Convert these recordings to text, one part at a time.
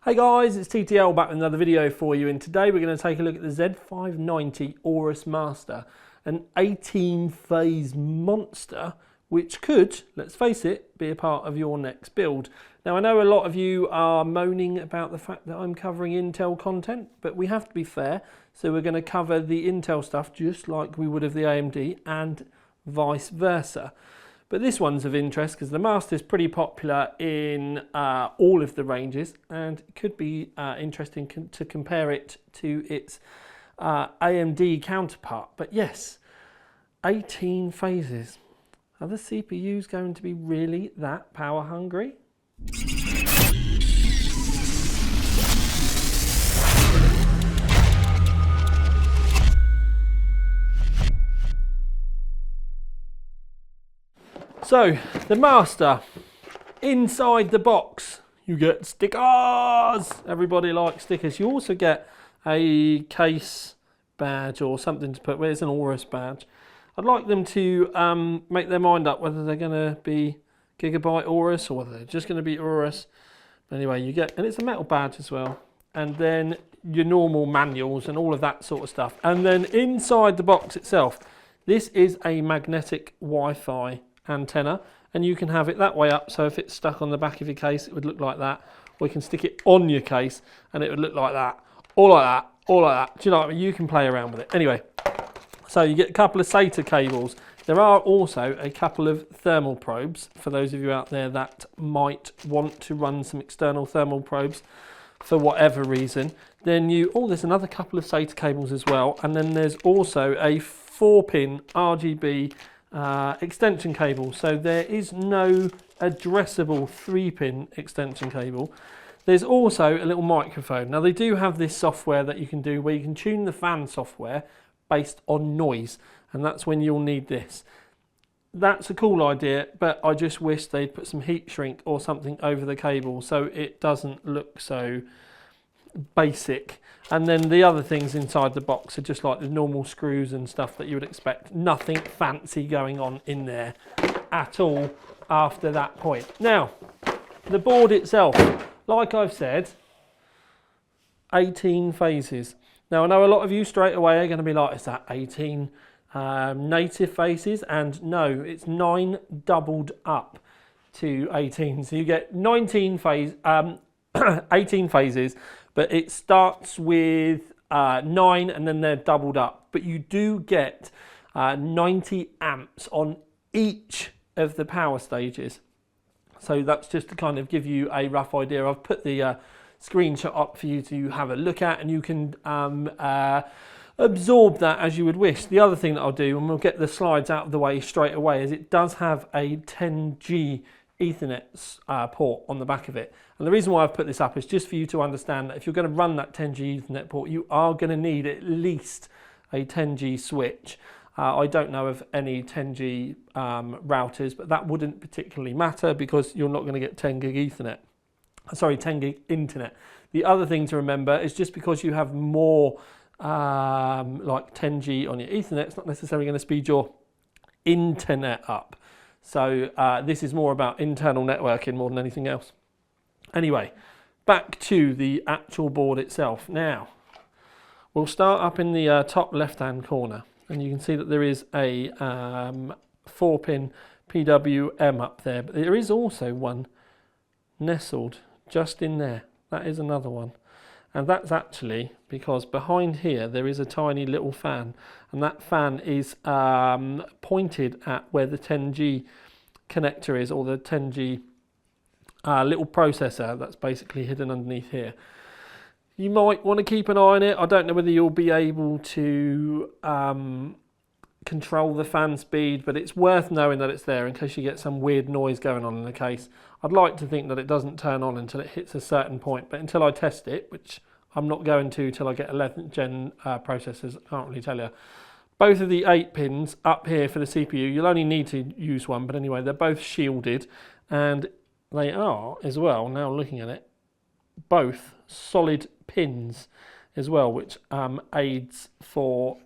Hey guys, it's TTL back with another video for you, and today we're going to take a look at the Z590 Aorus Master, an 18 phase monster which could, let's face it, be a part of your next build. Now I know a lot of you are moaning about the fact that I'm covering Intel content, but we have to be fair, so we're going to cover the Intel stuff just like we would of the AMD and vice versa. But this one's of interest because the Master is pretty popular in all of the ranges, and it could be interesting to compare it to its AMD counterpart. But yes, 18 phases. Are the CPUs going to be really that power hungry? So, the Master, inside the box, you get stickers. Everybody likes stickers. You also get a case badge or something to put, where's an Aorus badge. I'd like them to make their mind up whether they're going to be Gigabyte Aorus or whether they're just going to be Aorus. But anyway, you get, and it's a metal badge as well. And then your normal manuals and all of that sort of stuff. And then inside the box itself, this is a magnetic Wi-Fi antenna, and you can have it that way up, so if it's stuck on the back of your case it would look like that, or you can stick it on your case and it would look like that, or like that, or like that. Do you know what I mean? You can play around with it. Anyway, so you get a couple of SATA cables. There are also a couple of thermal probes for those of you out there that might want to run some external thermal probes for whatever reason. Then there's another couple of SATA cables as well, and then there's also a 4-pin RGB extension cable. So there is no addressable 3-pin extension cable. There's also a little microphone. Now they do have this software that you can do where you can tune the fan software based on noise, and that's when you'll need this. That's a cool idea, but I just wish they'd put some heat shrink or something over the cable so it doesn't look so basic. And then the other things inside the box are just like the normal screws and stuff that you would expect. Nothing fancy going on in there at all after that point. Now, the board itself, like I've said, 18 phases. Now I know a lot of you straight away are going to be like, is that 18 native phases? And no, it's 9 doubled up to 18. So you get 18 phases, but it starts with 9 and then they're doubled up. But you do get 90 amps on each of the power stages. So that's just to kind of give you a rough idea. I've put the screenshot up for you to have a look at, and you can absorb that as you would wish. The other thing that I'll do, and we'll get the slides out of the way straight away, is it does have a 10G Ethernet port on the back of it. And the reason why I've put this up is just for you to understand that if you're going to run that 10G Ethernet port, you are going to need at least a 10G switch. I don't know of any 10G routers, but that wouldn't particularly matter because you're not going to get 10 gig Ethernet. Sorry, 10 gig internet. The other thing to remember is just because you have more like 10G on your Ethernet, it's not necessarily going to speed your internet up. So this is more about internal networking more than anything else. Anyway, back to the actual board itself. Now, we'll start up in the top left-hand corner, and you can see that there is a 4-pin PWM up there, but there is also one nestled just in there. That is another one. And that's actually because behind here there is a tiny little fan, and that fan is pointed at where the 10G connector is, or the 10G little processor that's basically hidden underneath here. You might want to keep an eye on it. I don't know whether you'll be able to control the fan speed, but it's worth knowing that it's there in case you get some weird noise going on in the case. I'd like to think that it doesn't turn on until it hits a certain point, but until I test it, which I'm not going to till I get 11th gen processors, I can't really tell you. Both of the 8 pins up here for the CPU, you'll only need to use one, but anyway, they're both shielded, and they are as well, now looking at it, both solid pins as well, which aids for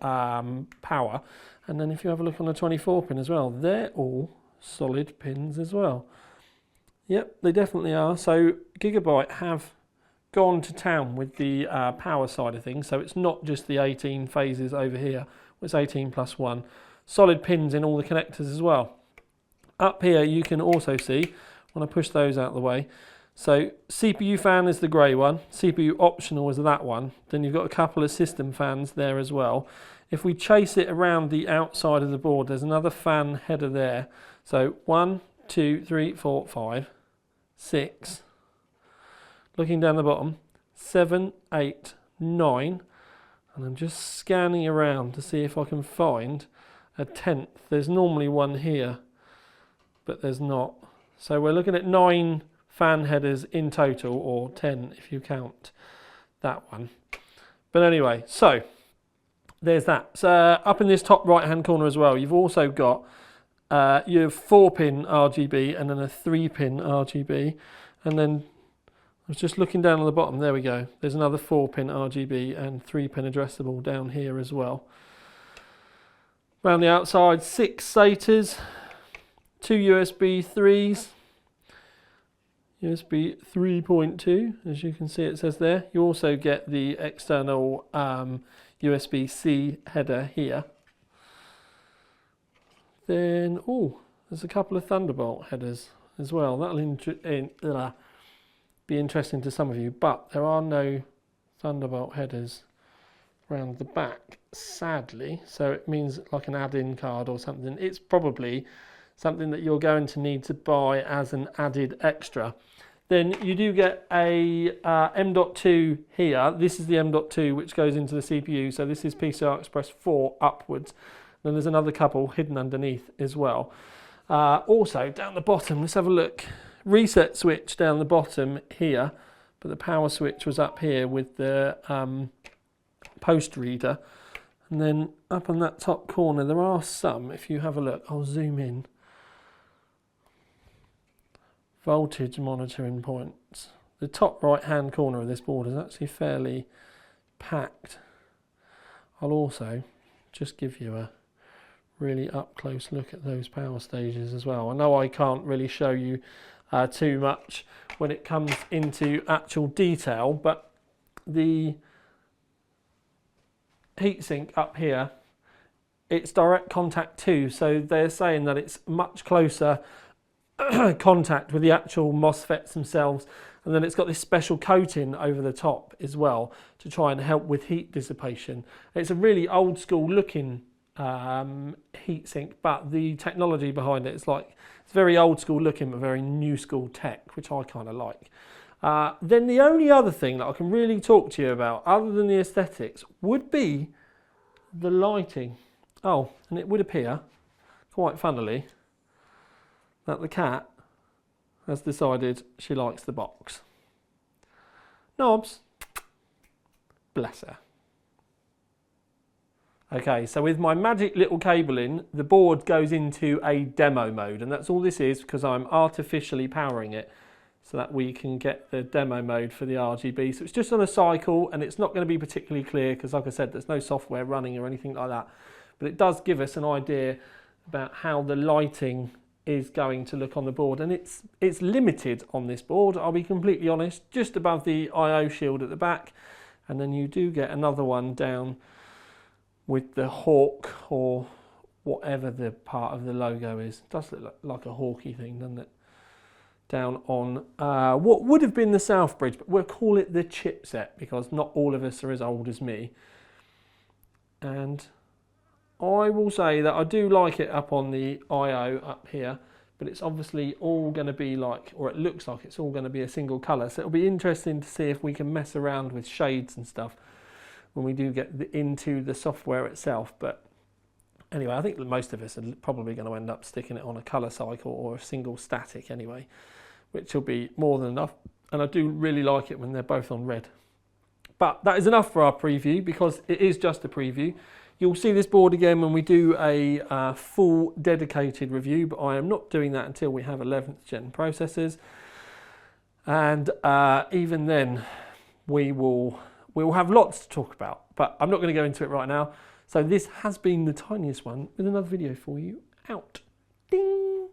power. And then if you have a look on the 24 pin as well, they're all solid pins as well. Yep, they definitely are. So Gigabyte have gone to town with the power side of things, so it's not just the 18 phases over here, it's 18 plus 1. Solid pins in all the connectors as well. Up here you can also see, when I push those out of the way, so CPU fan is the grey one, CPU optional is that one, then you've got a couple of system fans there as well. If we chase it around the outside of the board, there's another fan header there. So 1, 2, 3, 4, 5, 6, looking down the bottom, 7, 8, 9, and I'm just scanning around to see if I can find a 10th. There's normally one here, but there's not. So we're looking at 9 fan headers in total, or 10 if you count that one. But anyway, so there's that. So up in this top right hand corner as well, you've also got your 4-pin RGB and then a 3-pin RGB, and then I was just looking down on the bottom, there we go, there's another 4-pin RGB and 3-pin addressable down here as well. Around the outside, 6 SATAs, 2 USB 3s, USB 3.2, as you can see it says there. You also get the external USB-C header here. Then, oh, there's a couple of Thunderbolt headers as well. That'll be interesting to some of you, but there are no Thunderbolt headers around the back, sadly. So it means like an add-in card or something. It's probably something that you're going to need to buy as an added extra. Then you do get a M.2 here. This is the M.2 which goes into the CPU. So this is PCI Express 4 upwards. Then there's another couple hidden underneath as well. Also down the bottom, let's have a look. Reset switch down the bottom here, but the power switch was up here with the post reader. And then up on that top corner, there are some, if you have a look, I'll zoom in. Voltage monitoring points. The top right hand corner of this board is actually fairly packed. I'll also just give you a really up close look at those power stages as well. I know I can't really show you too much when it comes into actual detail, but the heatsink up here, it's direct contact too, so they're saying that it's much closer contact with the actual MOSFETs themselves, and then it's got this special coating over the top as well to try and help with heat dissipation. It's a really old school looking heatsink, but the technology behind it is like, it's very old school looking but very new school tech, which I kind of like. Then the only other thing that I can really talk to you about other than the aesthetics would be the lighting. Oh, and it would appear, quite funnily, that the cat has decided she likes the box. Knobs, bless her. Okay, so with my magic little cabling, the board goes into a demo mode, and that's all this is because I'm artificially powering it so that we can get the demo mode for the RGB. So it's just on a cycle, and it's not going to be particularly clear because, like I said, there's no software running or anything like that. But it does give us an idea about how the lighting is going to look on the board, and it's limited on this board, I'll be completely honest, just above the I/O shield at the back, and then you do get another one down with the hawk or whatever the part of the logo is. It does look like a hawky thing, doesn't it? Down on what would have been the South Bridge, but we'll call it the chipset because not all of us are as old as me. And I will say that I do like it up on the I/O up here, but it's obviously all going to be like, or it looks like it's all going to be a single colour. So it'll be interesting to see if we can mess around with shades and stuff when we do get into the software itself. But anyway, I think that most of us are probably going to end up sticking it on a colour cycle or a single static anyway, which will be more than enough. And I do really like it when they're both on red. But that is enough for our preview because it is just a preview. You'll see this board again when we do a full dedicated review, but I am not doing that until we have 11th gen processors. And even then, we will have lots to talk about, but I'm not going to go into it right now. So this has been the tiniest one with another video for you out. Ding!